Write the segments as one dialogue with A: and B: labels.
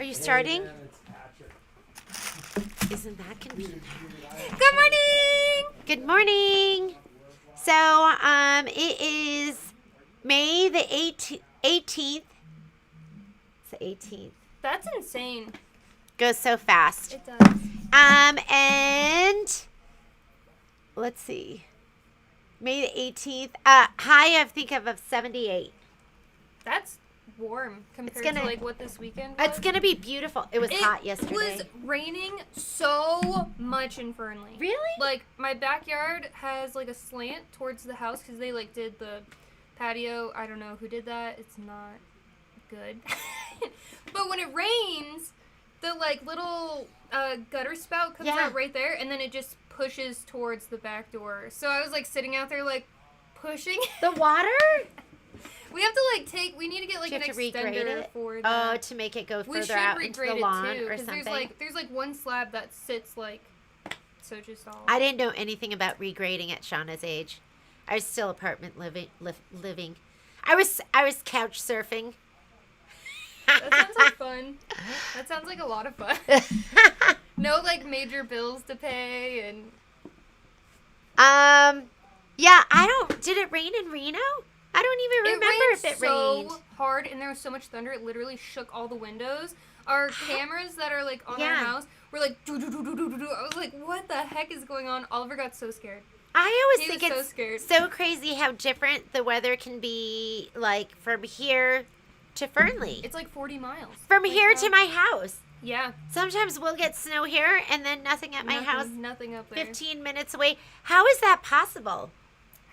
A: you starting? Isn't that convenient?
B: Good morning!
A: Good morning. So, it is May the 18th. It's the 18th.
B: That's insane.
A: Goes so fast.
B: It does.
A: And let's see. May the 18th. High, I think, of 78.
B: That's warm compared to like what this weekend was.
A: It's going to be beautiful. It was hot yesterday.
B: It was raining so much in Fernley.
A: Really?
B: Like, my backyard has like a slant towards the house because they like did the patio. I don't know who did that. It's not good. But when it rains, the like little gutter spout comes out right there, and then it just pushes towards the back door. So I was like sitting out there like pushing
A: the water.
B: We have to like we need to get like an extender for that.
A: Oh, to make it go further out into the lawn or something.
B: There's like one slab that sits like so just all.
A: I didn't know anything about regrading at Shauna's age. I was still apartment living. I was couch surfing.
B: That sounds like fun. That sounds like a lot of fun. No like major bills to pay and.
A: Yeah, did it rain in Reno? I don't even remember if it rained.
B: So hard, and there was so much thunder, it literally shook all the windows. Our cameras that are like on our house were like do do do do do do. I was like, what the heck is going on? Oliver got so scared.
A: I always think it's so crazy how different the weather can be, like from here to Fernley.
B: It's like 40 miles.
A: From here to my house.
B: Yeah.
A: Sometimes we'll get snow here and then nothing at my house.
B: Nothing up there.
A: 15 minutes away. How is that possible?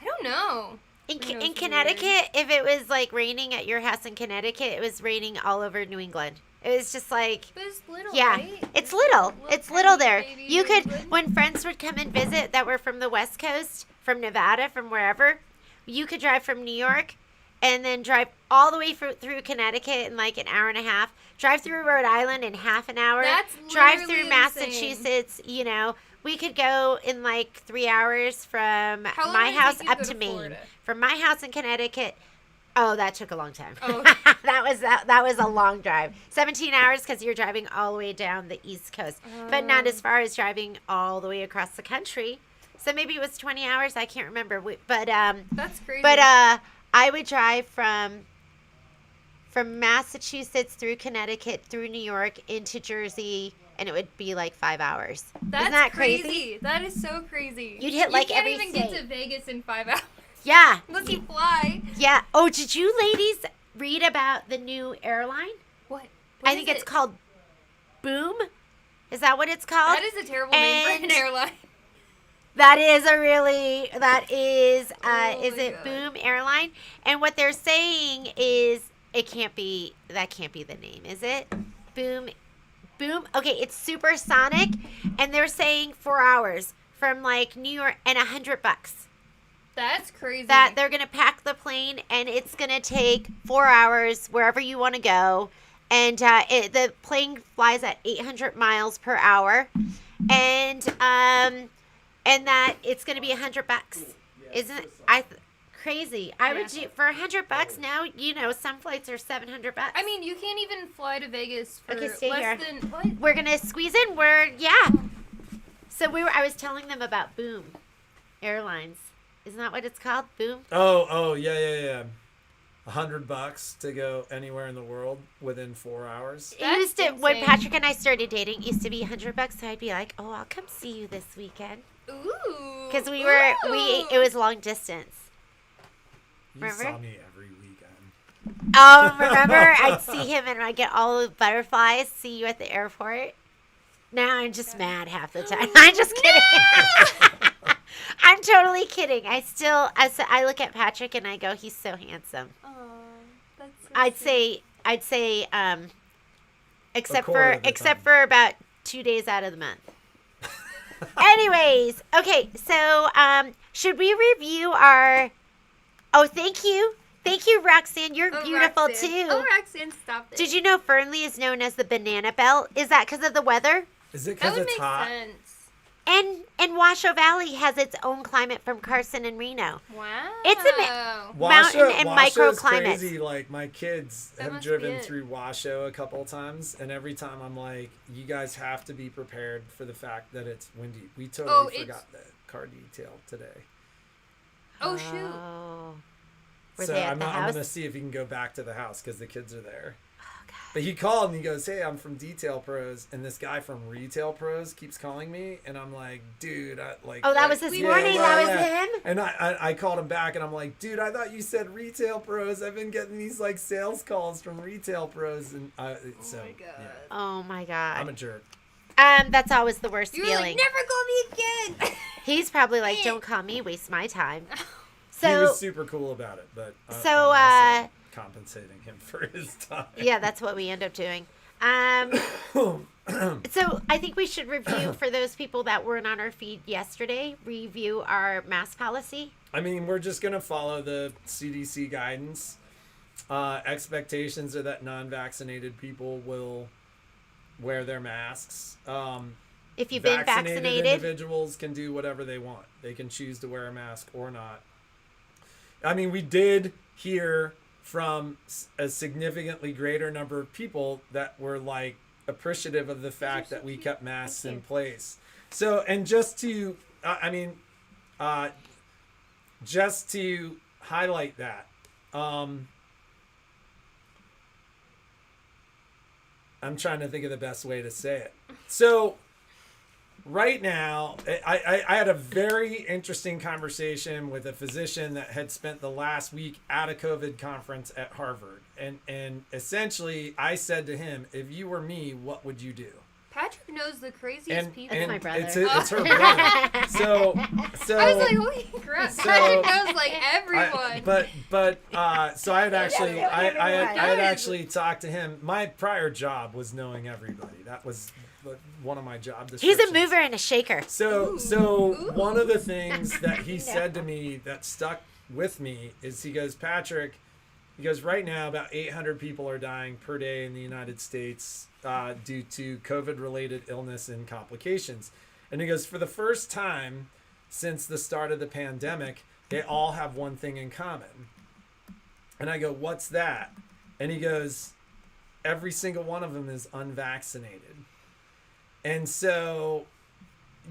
B: I don't know.
A: In Connecticut, if it was like raining at your house in Connecticut, it was raining all over New England. It was just like,
B: but it's little,
A: right? It's little. It's little there. You could, when friends would come and visit that were from the West Coast, from Nevada, from wherever, you could drive from New York and then drive all the way through Connecticut in like an hour and a half. Drive through Rhode Island in half an hour.
B: That's
A: drive through Massachusetts, you know. We could go in like 3 hours from my house up to Maine.
B: Florida?
A: From my house in Connecticut. Oh, that took a long time.
B: Oh.
A: that was a long drive. 17 hours because you're driving all the way down the East Coast. But not as far as driving all the way across the country. So maybe it was 20 hours. I can't remember. But
B: that's crazy.
A: But I would drive from Massachusetts through Connecticut, through New York, into Jersey, and it would be like 5 hours. Isn't that crazy?
B: That is so crazy.
A: You'd hit like every
B: state. You can't even get to Vegas in 5 hours.
A: Yeah.
B: Unless you fly.
A: Yeah. Oh, did you ladies read about the new airline?
B: What
A: I think it's called Boom. Is that what it's called?
B: That is a terrible name for an airline.
A: Is it Boom Airline? And what they're saying is that can't be the name, is it? Boom. Okay, it's supersonic, and they're saying 4 hours from like New York and $100.
B: That's crazy.
A: That they're gonna pack the plane, and it's gonna take 4 hours wherever you want to go, and the plane flies at 800 miles per hour, and that it's gonna be $100. Isn't it? Crazy. I would do for $100 now. You know, some flights are $700.
B: I mean, you can't even fly to Vegas for
A: than
B: what?
A: We're gonna squeeze in. So I was telling them about Boom Airlines. Isn't that what it's called? Boom.
C: Oh yeah. $100 to go anywhere in the world within 4 hours.
A: When Patrick and I started dating, it used to be $100. So I'd be like, oh, I'll come see you this weekend.
B: Ooh.
A: Because it was long distance.
C: You saw me every weekend.
A: Oh, remember? I'd see him and I'd get all the butterflies, see you at the airport. Now I'm just mad half the time. I'm just kidding. I'm totally kidding. I look at Patrick and I go, he's so handsome.
B: Oh, that's so sweet.
A: I'd say except for about 2 days out of the month. Anyways, okay, so should we review our... Oh, thank you. Thank you, Roxanne. You're beautiful,
B: Roxanne.
A: too.
B: Oh, Roxanne, stop it.
A: Did you know Fernley is known as the banana belt? Is that because of the weather?
C: Is it because it's hot?
B: Sense.
A: And Washoe Valley has its own climate from Carson and Reno.
B: Wow.
A: It's a mountain and
C: Washoe's
A: microclimates.
C: crazy. Like, my kids
B: That
C: have
B: must
C: driven
B: be it.
C: through Washoe a couple of times, and every time I'm like, you guys have to be prepared for the fact that it's windy. We totally forgot that car detail today.
B: Oh, shoot.
A: Oh. Were
C: So
A: they at
C: I'm
A: the
C: going
A: house?
C: to see if he can go back to the house because the kids are there.
A: Oh, God.
C: But he called and he goes, hey, I'm from Detail Pros. And this guy from Retail Pros keeps calling me. And I'm like, dude,
A: Oh, that was this morning? That was him?
C: And I called him back and I'm like, dude, I thought you said Retail Pros. I've been getting these like sales calls from Retail Pros. And
B: Oh
C: so,
B: my God.
C: yeah,
A: Oh, my God.
C: I'm a jerk.
A: That's always the worst
B: You were
A: feeling.
B: like, never call me again.
A: He's probably like, don't call me, waste my time.
C: He
A: So,
C: was super cool about it. But
A: So,
C: I'm also compensating him for his time.
A: yeah, that's what we end up doing. So I think we should review, for those people that weren't on our feed yesterday, review our mask policy.
C: I mean, we're just going to follow the CDC guidance. Expectations are that non-vaccinated people will wear their masks.
A: If you've been vaccinated,
C: individuals can do whatever they want. They can choose to wear a mask or not. I mean, we did hear from a significantly greater number of people that were like appreciative of the fact that we kept masks in place. So, and just to, just to highlight that, I'm trying to think of the best way to say it. So, right now, I had a very interesting conversation with a physician that had spent the last week at a COVID conference at Harvard. And essentially, I said to him, if you were me, what would you do?
B: Patrick knows the craziest people.
A: That's my brother.
C: It's her brother. So
B: I was like, holy crap. Patrick knows like everyone.
C: So I had actually, I had
B: Nice.
C: actually talked to him. My prior job was knowing everybody. That was one of my job
A: he's
C: descriptions.
A: a mover and a shaker.
C: So one of the things that he said to me that stuck with me is he goes, Patrick, he goes, right now about 800 people are dying per day in the United States due to COVID-related illness and complications. And he goes, for the first time since the start of the pandemic, they all have one thing in common. And I go, what's that? And he goes, every single one of them is unvaccinated. And so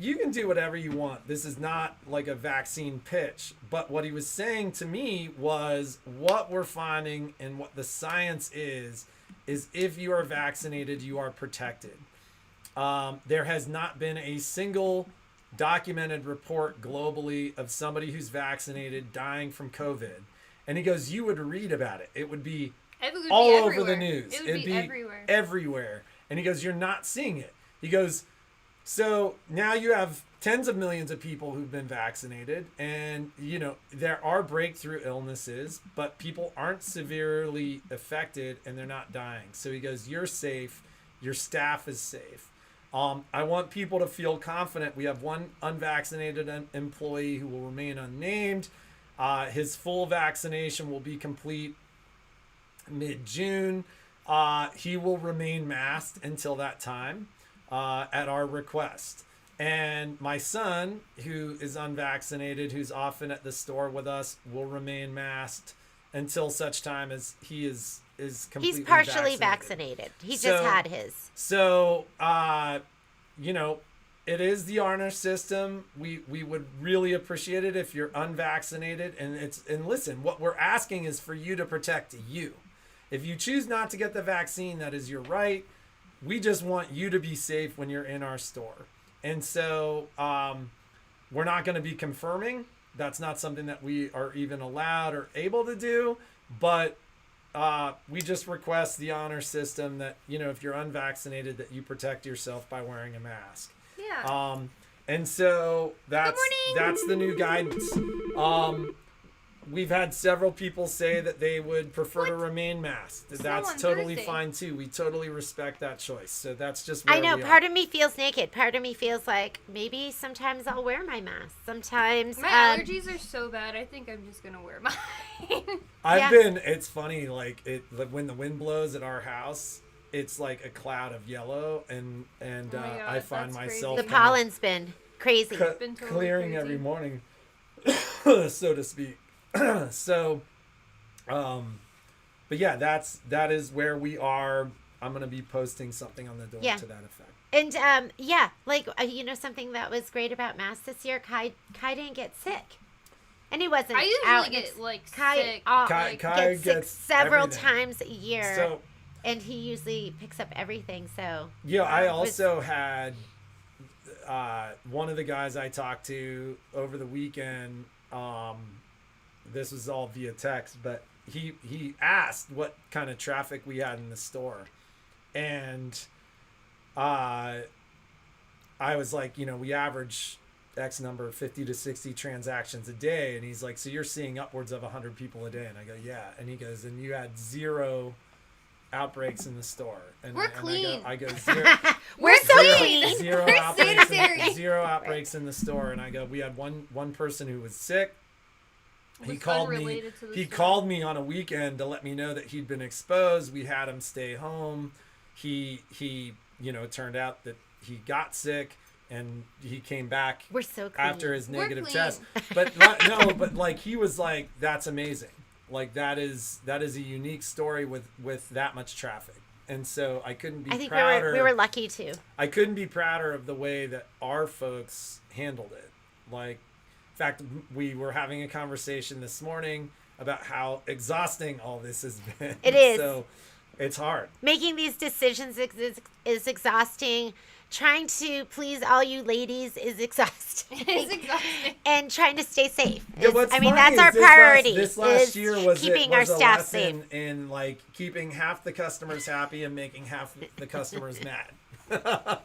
C: you can do whatever you want. This is not like a vaccine pitch. But what he was saying to me was what we're finding and what the science is if you are vaccinated, you are protected. There has not been a single documented report globally of somebody who's vaccinated dying from COVID. And he goes, you would read about it. It would be all over the news.
B: It would be everywhere.
C: Everywhere. And he goes, you're not seeing it. He goes, so now you have tens of millions of people who've been vaccinated, and there are breakthrough illnesses, but people aren't severely affected and they're not dying. So he goes, you're safe, your staff is safe. I want people to feel confident. We have one unvaccinated employee who will remain unnamed. His full vaccination will be complete mid-June. He will remain masked until that time. At our request. And my son, who is unvaccinated, who's often at the store with us, will remain masked until such time as he is completely
A: He's partially vaccinated. He just had his.
C: So, it is the honor system. We would really appreciate it if you're unvaccinated. And listen, what we're asking is for you to protect you. If you choose not to get the vaccine, that is your right. We just want you to be safe when you're in our store. And so we're not going to be confirming. That's not something that we are even allowed or able to do. But we just request the honor system that, if you're unvaccinated, that you protect yourself by wearing a mask.
B: Yeah.
C: And so that's the new guidance. We've had several people say that they would prefer to remain masked. That's totally fine too. We totally respect that choice. So that's just where
A: I know.
C: we
A: Part
C: are.
A: of me feels naked. Part of me feels like maybe sometimes I'll wear my mask. Sometimes
B: My allergies are so bad. I think I'm just gonna wear mine.
C: It's funny, like when the wind blows at our house, it's like a cloud of yellow, and
B: God,
C: I find
B: that's
C: myself
A: the
B: crazy.
A: pollen's been. crazy.
B: Been totally
C: clearing
B: crazy.
C: every morning, so to speak. So, but yeah, that is where we are. I'm gonna be posting something on the door
A: Yeah.
C: to that effect.
A: And yeah, like something that was great about Mass this year, Kai didn't get sick, and he wasn't
B: I usually
A: out.
B: get like
A: Kai,
B: sick.
C: Kai
A: gets sick
C: gets
A: several
C: everything.
A: times a year,
C: So
A: and he usually picks up everything. So
C: yeah, I
A: it was-
C: also had one of the guys I talked to over the weekend. This was all via text, but he asked what kind of traffic we had in the store, and I was like, we average X number, 50 to 60 transactions a day, and he's like, so you're seeing upwards of 100 people a day, and I go, yeah, and he goes, and you had 0 outbreaks in the store, and
B: We're clean.
C: I go 0.
A: we're so
B: Zero.
A: clean.
C: Zero
B: We're
C: outbreaks,
B: sanitary.
C: zero outbreaks in the store, and I go. We had one person who was sick. He
B: Was
C: called me.
B: unrelated to the
C: He
B: store.
C: called me on a weekend to let me know that he'd been exposed. We had him stay home. He it turned out that he got sick, and he came back
A: We're so clean.
C: after his
B: We're
C: negative
B: clean.
C: test. But no, but like he was like, that's amazing. Like that is a unique story with that much traffic. And so I couldn't be
A: I think
C: prouder.
A: we were lucky too.
C: I couldn't be prouder of the way that our folks handled it. Like, in fact, we were having a conversation this morning about how exhausting all this has been.
A: It is.
C: So it's hard.
A: Making these decisions is exhausting. Trying to please all you ladies is exhausting.
B: It's exhausting.
A: And trying to stay safe.
C: Yeah,
A: is-
C: what's
A: I mean,
C: funny
A: that's
C: is
A: our priority.
C: This last
A: is
C: year was
A: keeping
C: a
A: our staff
C: lesson
A: safe.
C: in like keeping half the customers happy and making half the customers mad.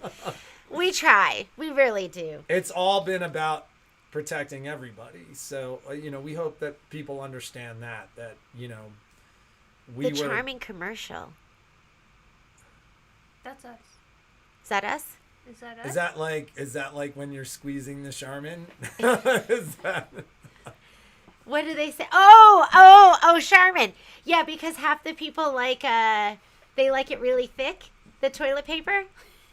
A: We try. We really do.
C: It's all been about protecting everybody. So we hope that people understand that we
A: The
C: were
A: charming commercial.
B: That's us.
A: Is that us?
B: Is that us?
C: Is that like when you're squeezing the Charmin? Is that
A: What do they say? Oh, Charmin. Yeah, because half the people they like it really thick, the toilet paper,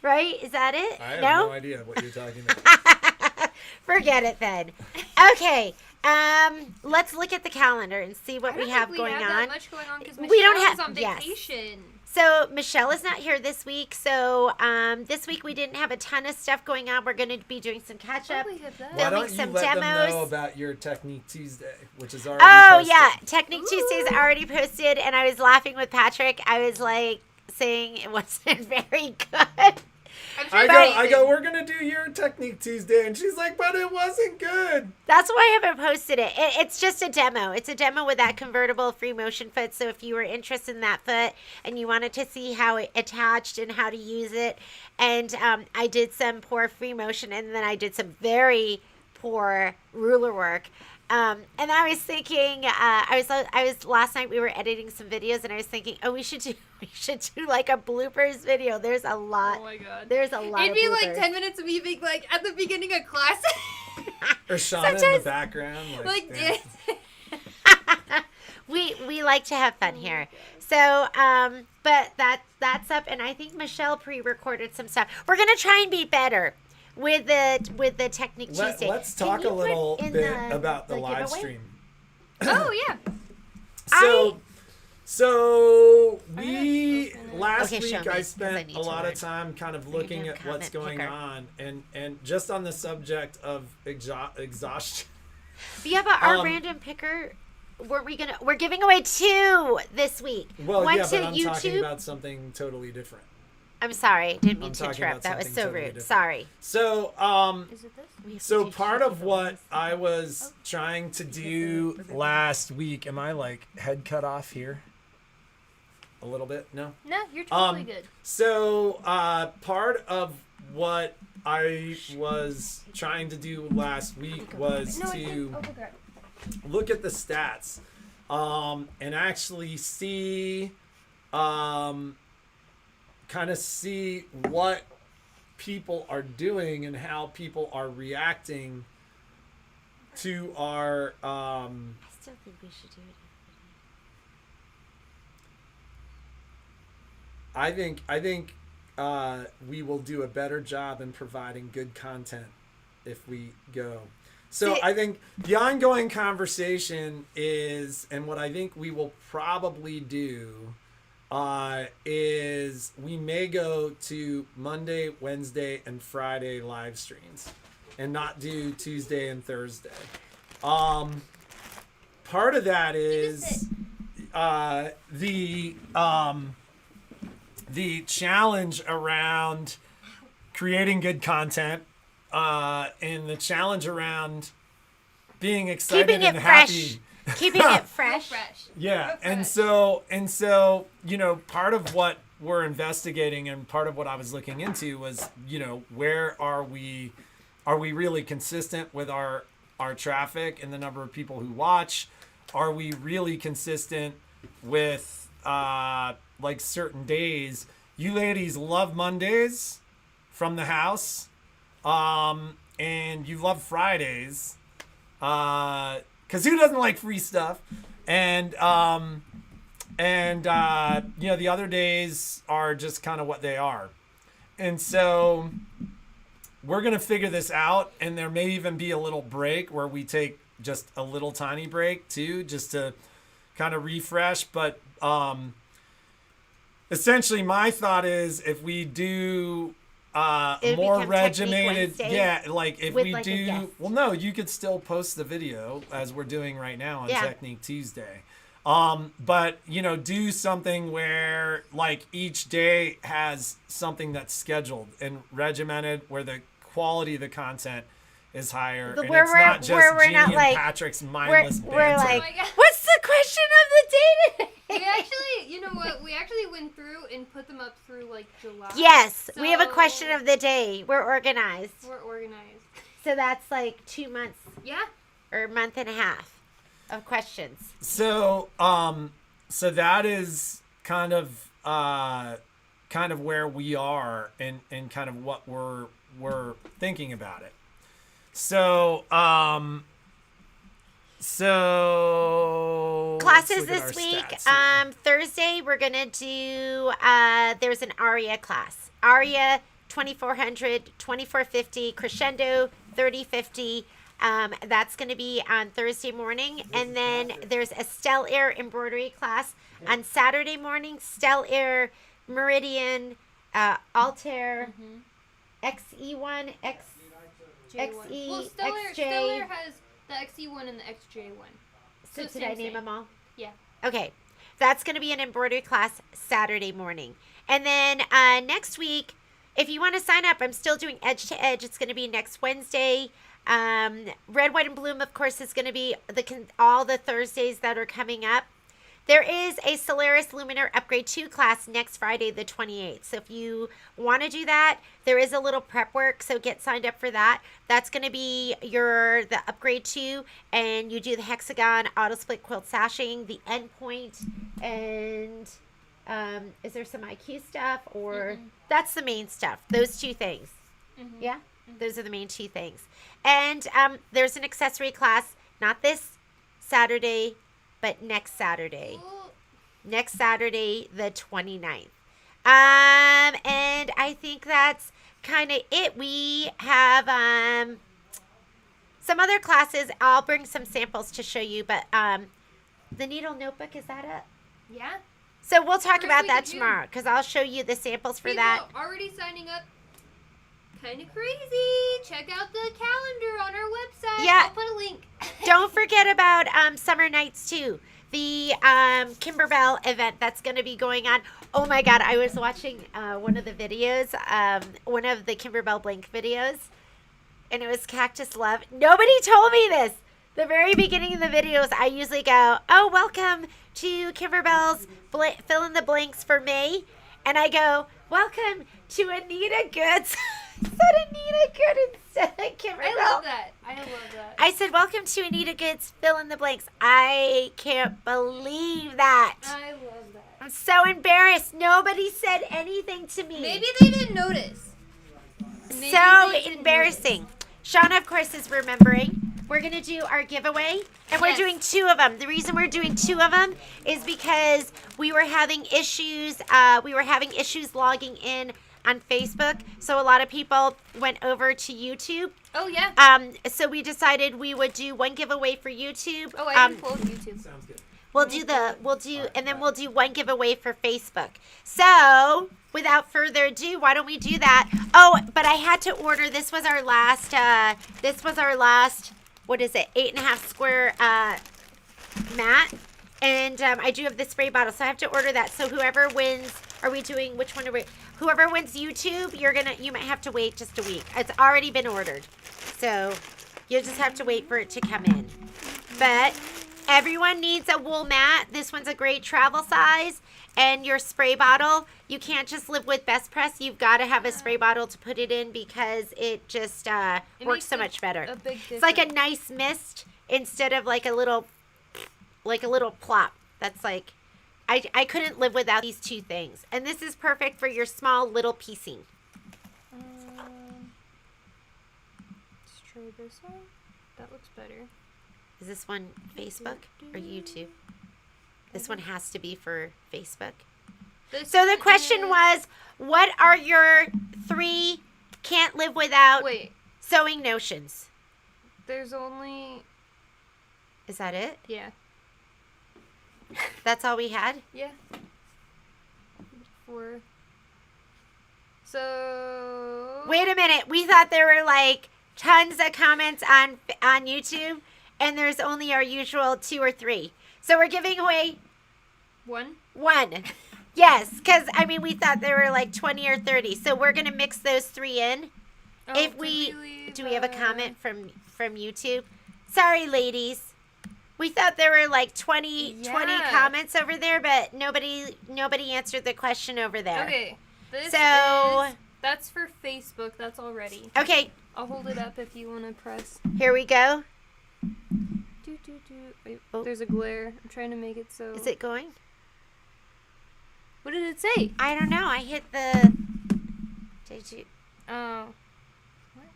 A: right? Is that it?
C: I have no idea what you're talking about.
A: Forget it then. Okay. Let's look at the calendar and see what
B: I
A: we
B: don't
A: have
B: think
A: going
B: we
A: on.
B: That much going on because
A: We don't have-
B: on
A: yes.
B: vacation.
A: So Michelle is not here this week. So this week we didn't have a ton of stuff going on. We're going to be doing some catch up.
B: Oh, we have that.
C: Why
A: Filming
C: don't you
A: some
C: let them know
A: demos.
C: about your Technique Tuesday, which is already
A: Oh
C: posted?
A: yeah, Technique Tuesday's
B: Ooh.
A: already posted, and I was laughing with Patrick. I was like saying it wasn't very good.
B: I'm sure
C: I go, we're gonna do your Technique Tuesday, and she's like, but it wasn't good.
A: That's why I haven't posted it. It's just a demo. It's a demo with that convertible free motion foot. So if you were interested in that foot and you wanted to see how it attached and how to use it, and I did some poor free motion, and then I did some very poor ruler work. And I was thinking, I was last night we were editing some videos, and I was thinking, oh, we should do like a bloopers video. There's a lot.
B: Oh my god.
A: There's a lot.
B: It'd
A: of
B: be like
A: bloopers.
B: 10 minutes of me being like at the beginning of class.
C: Or Shauna in the
A: Sometimes-
C: background,
B: like
C: dancing.
A: we like to have fun here. So, but that's up, and I think Michelle pre-recorded some stuff. We're gonna try and be better with the Technique Tuesday.
C: Let's
A: Can
C: talk
A: you
C: a
A: put
C: little
A: in
C: bit
A: the-
C: about the live
A: giveaway?
C: stream.
B: Oh yeah.
C: So
B: I'm
C: we
B: gonna open it.
C: last
A: Okay, show
C: week
A: me,
C: I
A: 'cause I
C: spent
A: need
C: a
A: to
C: lot
A: learn.
C: of time kind of
A: Random
C: looking at what's
A: comment
C: going
A: picker.
C: on, and just on the subject of exhaustion.
A: Yeah, but our
C: Um,
A: random picker, we're giving away 2 this week.
C: Well,
A: One
C: yeah,
A: to
C: but I'm talking
A: YouTube.
C: about something totally different.
A: I'm sorry, didn't mean
C: I'm
A: to
C: talking
A: interrupt.
C: about
A: That was
C: something
A: so
C: totally
A: rude.
C: different.
A: Sorry.
C: So
B: Is it this?
A: We have to
C: So
A: teach
C: part
A: you
C: of
A: the
C: what
A: ones.
C: I was trying to do last week, am I like head cut off here? A little bit? No?
B: No, you're totally good.
C: So part of what I was trying to do last week was
B: No, I
C: to
B: think. Oh my god.
C: look at the stats and actually see kind of see what people are doing and how people are reacting to our
A: I still think we should do it.
C: I think we will do a better job in providing good content if we go. So
A: See-
C: I think the ongoing conversation is, and what I think we will probably do is we may go to Monday, Wednesday, and Friday live streams and not do Tuesday and Thursday. Part of that is the challenge around creating good content, and the challenge around being excited
A: Keeping
C: and
A: it
C: happy.
A: fresh. Keeping it
B: Real
A: fresh.
B: fresh.
C: Yeah,
B: Real
C: and
B: fresh.
C: so part of what we're investigating and part of what I was looking into was, where are we really consistent with our traffic and the number of people who watch? Are we really consistent with like certain days? You ladies love Mondays from the house, and you love Fridays, because who doesn't like free stuff? And the other days are just kind of what they are. And so we're going to figure this out, and there may even be a little break where we take just a little tiny break too, just to kind of refresh. But essentially my thought is if we do
A: It would
C: more
A: become Technique
C: regimented,
A: Wednesday
C: yeah, like if
A: with,
C: we
A: like, a
C: do,
A: guest.
C: well, no, you could still post the video as we're doing right now on
A: Yeah.
C: Technique Tuesday. But do something where like each day has something that's scheduled and regimented, where the quality of the content is higher, and
A: Where
C: it's
A: we're-
C: not just
A: where we're
C: Jeannie
A: not
C: and
A: like-
C: Patrick's
A: We're,
C: mindless
A: we're
C: banter.
A: like,
B: Oh my God.
A: what's the question of the day
B: We
A: today?
B: actually, you know what? We actually went through and put them up through like July.
A: Yes, we have a
B: So-
A: question of the day. We're organized.
B: We're organized.
A: So that's like 2 months
B: Yeah.
A: or a month and a half of questions.
C: So that is kind of where we are, and kind of what we're thinking about it. So
A: Classes
C: let's look at
A: this
C: our
A: week.
C: stats here.
A: Thursday we're gonna do. There's an aria class. Aria 2400, 2450, crescendo 3050. That's going to be on Thursday morning, and then there's a Stell Air embroidery class on Saturday morning. Stell Air, Meridian, Altair, XE1, XE,
B: Well, Stellar
A: XJ.
B: has the XE1 and the XJ1.
A: So
B: So
A: did I
B: same,
A: name
B: same.
A: them all?
B: Yeah.
A: Okay. That's going to be an embroidery class Saturday morning. And then next week, if you want to sign up, I'm still doing Edge to Edge. It's going to be next Wednesday. Red, White, and Bloom, of course, is going to be all the Thursdays that are coming up. There is a Solaris Luminar Upgrade 2 class next Friday, the 28th. So if you want to do that, there is a little prep work, so get signed up for that. That's going to be the Upgrade 2, and you do the hexagon, auto split quilt sashing, the endpoint, and is there some IQ stuff? Or that's the main stuff, those two things. Yeah? Those are the main two things. And there's an accessory class, not this Saturday, but next Saturday.
B: Well,
A: Next Saturday, the 29th. And I think that's kind of it. We have some other classes. I'll bring some samples to show you, but the needle notebook, is that it?
B: yeah.
A: So we'll talk
B: First
A: about
B: week
A: that
B: of June.
A: tomorrow, because I'll show you the samples for
B: People
A: that.
B: already signing up. Kind of crazy. Check out the calendar on our website.
A: Yeah.
B: I'll put a link.
A: Don't forget about Summer Nights too. The Kimberbell event that's going to be going on. Oh my God, I was watching one of the videos, one of the Kimberbell Blink videos, and it was Cactus Love. Nobody told me this. The very beginning of the videos, I usually go, "Oh, welcome to Kimberbell's Fill in the Blanks for May," and I go, "Welcome to Anita Goods." I said Anita Good instead of Kimberbell.
B: I love that. I love that.
A: I said, "Welcome to Anita Goods, fill in the blanks." I can't believe that.
B: I love that.
A: I'm so embarrassed. Nobody said anything to me.
B: Maybe they didn't notice. Maybe
A: So
B: they didn't
A: embarrassing. Shauna, of course, is remembering. We're going to do our giveaway, and we're
B: Yes.
A: doing 2 of them. The reason we're doing 2 of them is because we were having issues. We were having issues logging in on Facebook, so a lot of people went over to YouTube.
B: Oh yeah.
A: So we decided we would do one giveaway for YouTube.
B: Oh, I didn't pull YouTube.
C: Sounds good.
A: We'll do one giveaway for Facebook. So, without further ado, why don't we do that? Oh, but I had to order. This was our last. What is it? 8.5 square mat, and I do have the spray bottle, so I have to order that. So whoever wins, are we doing? Which one are we? Whoever wins YouTube, you might have to wait just a week. It's already been ordered, so you'll just have to wait for it to come in. But everyone needs a wool mat. This one's a great travel size. And your spray bottle, you can't just live with Best Press. You've got to have a spray bottle to put it in because it just works so much better.
B: A big difference.
A: It's like a nice mist instead of like a little plop. That's like, I couldn't live without these two things. And this is perfect for your small little piecing.
B: Let's try this one. That looks better.
A: Is this one Facebook or YouTube? This one has to be for Facebook. So the question was, what are your 3 can't live without sewing notions?
B: There's only...
A: Is that it?
B: Yeah.
A: That's all we had?
B: Yeah. 4. So...
A: Wait a minute. We thought there were like tons of comments on YouTube, and there's only our usual 2 or 3. So we're giving away
B: 1.
A: Yes, because we thought there were like 20 or 30. So we're gonna mix those 3 in.
B: Oh,
A: Do we have a comment from YouTube? Sorry, ladies. We thought there were like 20 comments over there, but nobody answered the question over there.
B: Okay. That's for Facebook. That's all ready.
A: Okay.
B: I'll hold it up if you want to press.
A: Here we go.
B: Wait, there's a glare. I'm trying to make it so...
A: Is it going?
B: What did it say?
A: I don't know. I hit the... Did you...
B: Oh. What?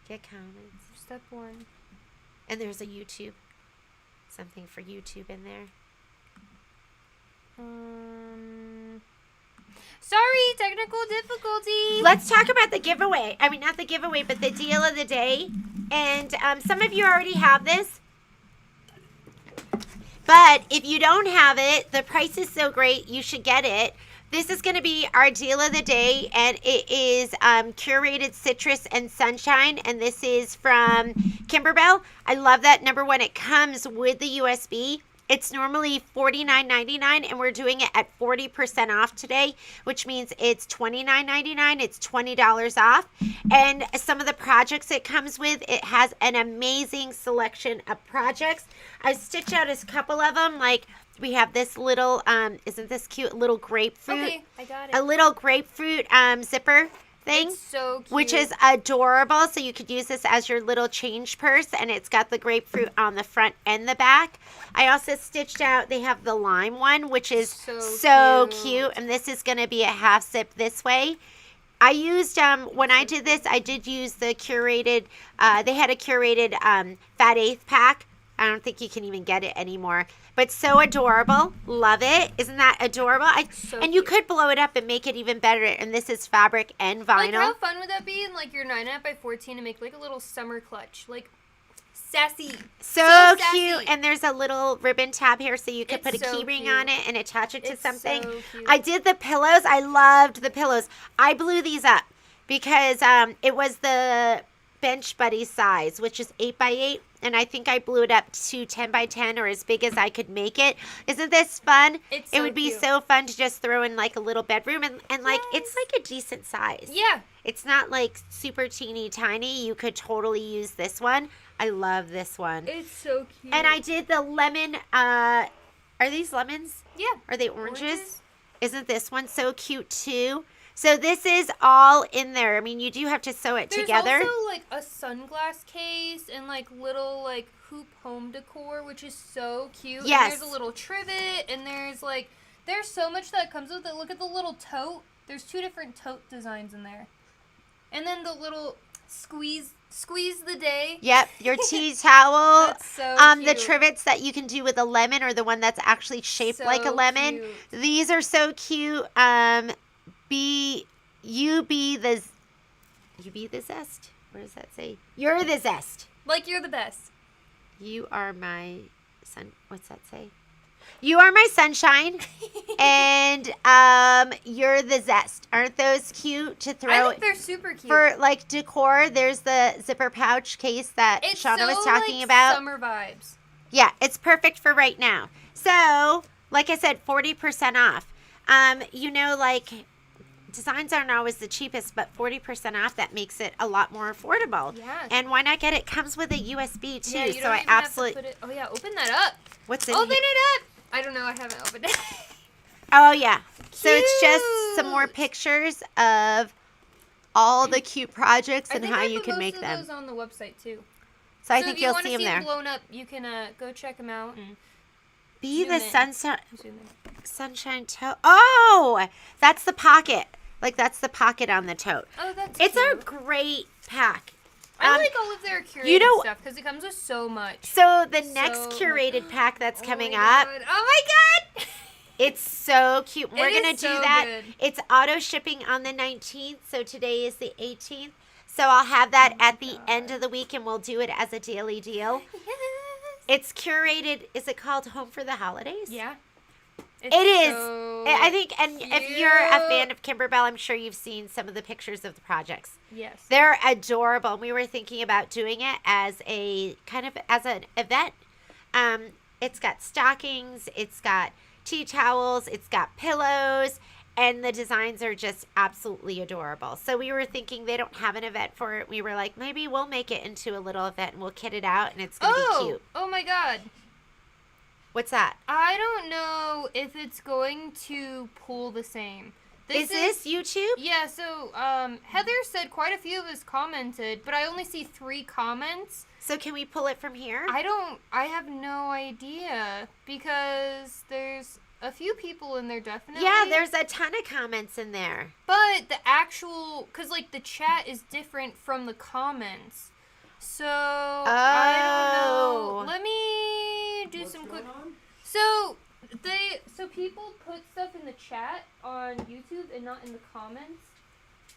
A: Get comments.
B: Step 1.
A: And there's a YouTube. Something for YouTube in there.
B: Sorry, technical difficulty.
A: Let's talk about the giveaway. Not the giveaway, but the deal of the day. And some of you already have this. But if you don't have it, the price is so great, you should get it. This is going to be our deal of the day, and it is curated citrus and sunshine, and this is from Kimberbell. I love that. Number 1, it comes with the USB. It's normally $49.99, and we're doing it at 40% off today, which means it's $29.99. It's $20 off. And some of the projects it comes with, it has an amazing selection of projects. I stitched out a couple of them, like we have this little, isn't this cute, little grapefruit?
B: Okay, I got it.
A: A little grapefruit zipper thing.
B: It's so cute.
A: Which is adorable. So you could use this as your little change purse, and it's got the grapefruit on the front and the back. I also stitched out, they have the lime one, which is so cute. And this is going to be a half zip this way. I used, when I did this, I did use the curated, they had a curated Fat Eighth pack. I don't think you can even get it anymore. But so adorable. Love it. Isn't that adorable? You could blow it up and make it even better. And this is fabric and vinyl.
B: Like, how fun would that be in, like, your 9.5 by 14 and make, like, a little summer clutch? Like, sassy.
A: So
B: sassy.
A: Cute. And there's a little ribbon tab here so you could put a key ring on it and attach it to something.
B: So cute.
A: I did the pillows. I loved the pillows. I blew these up because it was the Bench Buddy size, which is 8 by 8. And I think I blew it up to 10 by 10 or as big as I could make it. Isn't this fun?
B: It
A: would be so fun to just throw in like a little bedroom and like it's like a decent size.
B: Yeah.
A: It's not like super teeny tiny. You could totally use this one. I love this one.
B: It's so cute.
A: And I did the lemon, are these lemons?
B: Yeah.
A: Are they oranges? Isn't this one so cute too? So this is all in there. I mean, you do have to sew it together.
B: There's also like a sunglass case and like little like hoop home decor, which is so cute.
A: Yes.
B: And there's a little trivet and there's so much that comes with it. Look at the little tote. There's 2 different tote designs in there. And then the little squeeze the day.
A: Be your tea towel.
B: That's so cute.
A: The trivets that you can do with a lemon or the one that's actually shaped like a lemon.
B: Cute.
A: These are so cute. You be the zest. What does that say? You're the zest.
B: Like you're the best.
A: You are my sun. What's that say? You are my sunshine, and you're the zest. Aren't those cute to throw?
B: I think they're super cute.
A: For like decor, there's the zipper pouch case that Shauna was talking
B: like
A: about.
B: Summer vibes.
A: Yeah, it's perfect for right now. So, like I said, 40% off. Like designs aren't always the cheapest, but 40% off, that makes it a lot more affordable.
B: Yeah.
A: And why not get it? Comes with a USB too.
B: Yeah, you
A: so
B: don't
A: I
B: even have
A: absolutely.
B: to put it. Oh yeah, open that up.
A: What's in
B: Open
A: here?
B: it up. I don't know. I haven't opened it.
A: Oh yeah. So it's just some more pictures of all the cute projects and how you can make them.
B: I think I put most of those on the website too.
A: So I think you'll see them
B: If you
A: there.
B: want to see them blown up, you can go check them out and
A: Be
B: zoom
A: the
B: in. Zoom in.
A: sunshine tote. Oh, that's the pocket. Like that's the pocket on the tote.
B: Oh, that's
A: It's
B: cute.
A: a great pack.
B: I like all of their curated
A: you know-
B: stuff because it comes with so much.
A: So the next
B: So
A: curated pack that's
B: Oh
A: coming
B: my
A: up,
B: God. Oh my god!
A: it's so cute. We're
B: It
A: going
B: is
A: to do
B: so
A: that.
B: good.
A: It's auto shipping on the 19th, so today is the 18th. So I'll have that at the end of the week and we'll do it as a daily deal.
B: Yes.
A: It's curated. Is it called Home for the Holidays?
B: Yeah.
A: It is.
B: So
A: I think, and if you're a
B: cute.
A: fan of Kimberbell, I'm sure you've seen some of the pictures of the projects.
B: Yes.
A: They're adorable. We were thinking about doing it as a kind of as an event. It's got stockings, it's got tea towels, it's got pillows, and the designs are just absolutely adorable. So we were thinking they don't have an event for it. We were like, maybe we'll make it into a little event and we'll kit it out and it's going to be cute.
B: Oh my god.
A: What's that?
B: I don't know if it's going to pull the same.
A: Is this YouTube?
B: Yeah, so Heather said quite a few of us commented, but I only see 3 comments.
A: So can we pull it from here?
B: I have no idea because there's a few people in there definitely.
A: Yeah, there's a ton of comments in there.
B: But the actual, because like the chat is different from the comments. So, I don't know. Let me do some quick. So people put stuff in the chat on YouTube and not in the comments.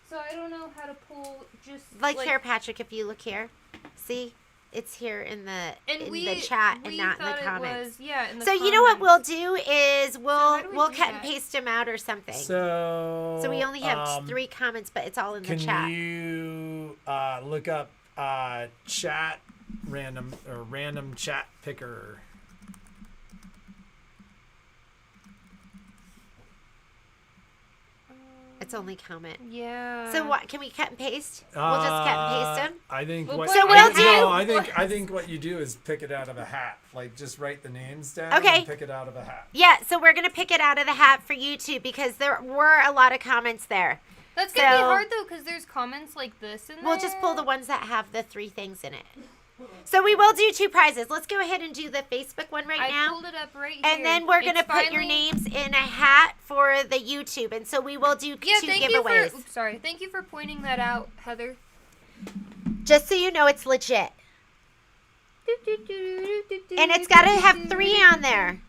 B: So I don't know how to pull just
A: Like here, Patrick, if you look here. See? It's here in the
B: we,
A: chat and
B: we
A: not in the
B: thought it
A: comments.
B: was, yeah, in the
A: So
B: comments.
A: you know what we'll do is
B: how do we
A: we'll
B: do
A: cut and
B: that?
A: paste them out or something.
C: So
A: we only have 3 comments, but it's all in the
C: Can
A: chat.
C: you look up chat random chat picker?
A: It's only comment.
B: Yeah.
A: So what? Can we cut and paste? We'll just cut and paste them.
C: I think
B: We'll
C: what
B: put
A: So
B: it
A: we'll
B: on
A: do-
C: No, I think what you do is pick it out of a hat. Like just write the names down
A: Okay.
C: and pick it out of a hat.
A: Yeah, so we're going to pick it out of the hat for YouTube because there were a lot of comments there.
B: That's going to be
A: So-
B: hard, though, because there's comments like this in there.
A: We'll just pull the ones that have the 3 things in it. So we will do 2 prizes. Let's go ahead and do the Facebook one right
B: I
A: now.
B: pulled it up right here.
A: And then we're going to
B: It's
A: put your
B: finally-
A: names in a hat for the YouTube. And so we will do 2
B: thank
A: giveaways.
B: You for, sorry. Thank you for pointing that out, Heather.
A: Just so you know it's legit. And it's got to have 3 on there.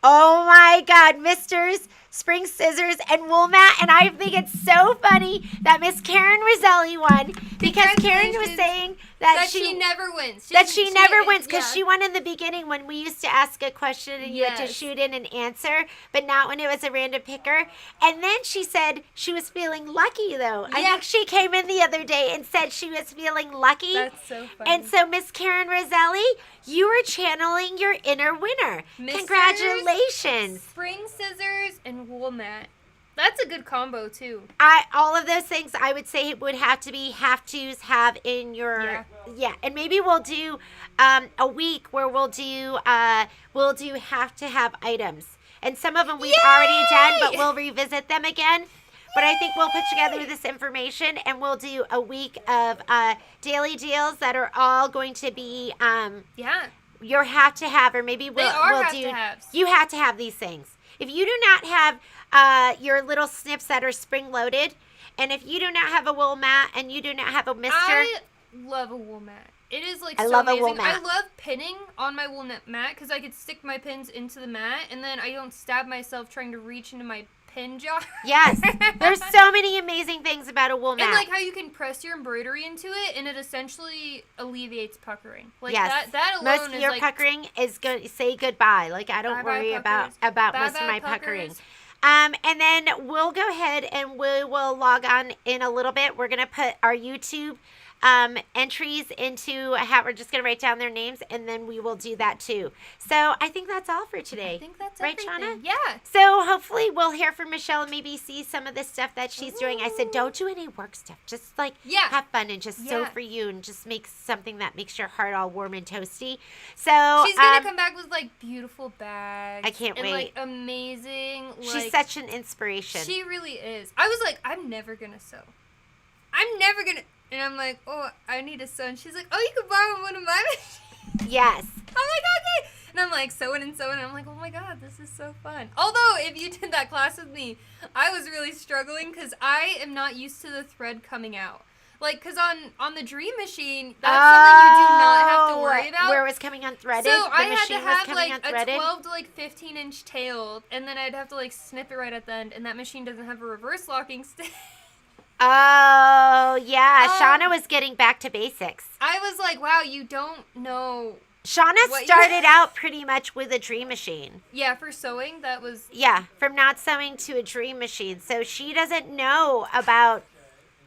A: Oh my God, Misters, Spring Scissors, and Wool Mat. And I think it's so funny that Miss Karen Roselli won because Karen was
B: Congratulations.
A: saying that
B: she never wins.
A: that she never wins because
B: yeah.
A: she won in the beginning when we used to ask a question and you had to
B: Yes.
A: shoot in an answer, but not when it was a random picker. And then she said she was feeling lucky though. I
B: Yeah.
A: think she came in the other day and said she was feeling lucky.
B: That's so funny.
A: And so Miss Karen Roselli, you were channeling your inner winner.
B: Misters,
A: Congratulations.
B: Spring Scissors and Wool Mat. That's a good combo, too.
A: All of those things I would say would have to be have tos have in your and maybe we'll do a week where we'll do have to have items, and some of them we've already done, but we'll revisit them again. But I think we'll put together this information and we'll do a week of daily deals that are all going to be
B: Yeah.
A: your have to have, or maybe we'll
B: are have
A: do
B: to haves.
A: you have to have these things. If you do not have your little snips that are spring loaded, and if you do not have a wool mat and you do not have a mister,
B: love a wool mat. It is like
A: I
B: so
A: love a
B: amazing.
A: wool mat.
B: I love pinning on my wool mat because I could stick my pins into the mat and then I don't stab myself trying to reach into my pin jar.
A: Yes. There's so many amazing things about a wool mat.
B: And like how you can press your embroidery into it and it essentially alleviates puckering. Like
A: yes.
B: that alone
A: most of
B: is
A: your
B: like
A: puckering is going to say goodbye. Like I don't
B: Bye-bye
A: worry about
B: puckers.
A: most of
B: Bye-bye
A: my
B: puckers.
A: puckering. And then we'll go ahead and we will log on in a little bit. We're going to put our YouTube entries into a hat. We're just going to write down their names and then we will do that too. So I think that's all for today.
B: I think that's
A: right,
B: everything.
A: Shauna?
B: Yeah.
A: So hopefully we'll hear from Michelle and maybe see some of the stuff that she's doing. I said, don't do any work stuff. Just like have fun and just sew for you and just make something that makes your heart all warm and toasty. So
B: she's going to come back with like beautiful bags.
A: I can't
B: and,
A: wait.
B: Like amazing.
A: She's such an inspiration.
B: She really is. I was like, I'm never going to sew. I'm never going to. And I'm like, oh, I need a sew. And she's like, oh, you could borrow one of my machines.
A: Yes.
B: I'm like, okay. And I'm like sewing and sewing. And I'm like, oh my God, this is so fun. Although, if you did that class with me, I was really struggling because I am not used to the thread coming out. Like, because on the Dream Machine, that's something you do not have to worry about.
A: Where it was coming unthreaded?
B: So I had
A: machine
B: to have
A: was coming
B: like
A: unthreaded?
B: a 12 to like 15-inch tail, and then I'd have to like snip it right at the end, and that machine doesn't have a reverse locking stick.
A: Oh, yeah. Shauna was getting back to basics.
B: I was like, wow, you don't know.
A: Shauna started out pretty much with a Dream Machine.
B: Yeah, for sewing, that was...
A: Yeah, from not sewing to a Dream Machine. So she doesn't know about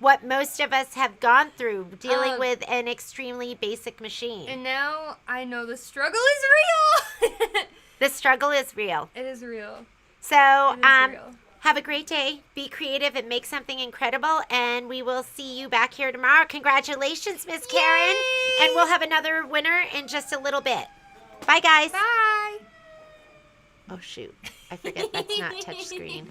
A: what most of us have gone through dealing with an extremely basic machine.
B: And now I know the struggle is real.
A: The struggle is real.
B: It is real.
A: So,
B: It is real.
A: have a great day. Be creative and make something incredible. And we will see you back here tomorrow. Congratulations, Miss Karen. And we'll have another winner in just a little bit. Bye, guys.
B: Bye.
A: Oh, shoot. I forget that's not touchscreen.